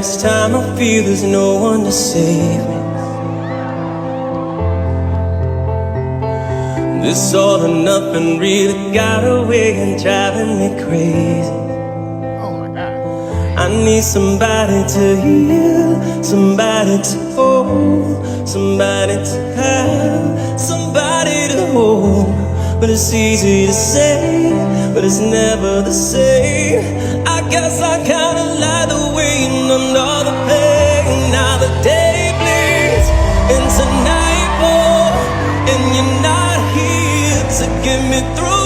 this time I feel there's no one to save me. This all or nothing really got away and driving me crazy. I need somebody to hear, somebody to hold, somebody to have, somebody to hold. But it's easy to say, but it's never the same. I guess I kinda like the way you numb all the pain. Now the day bleeds into nightfall, and you're not here to get me through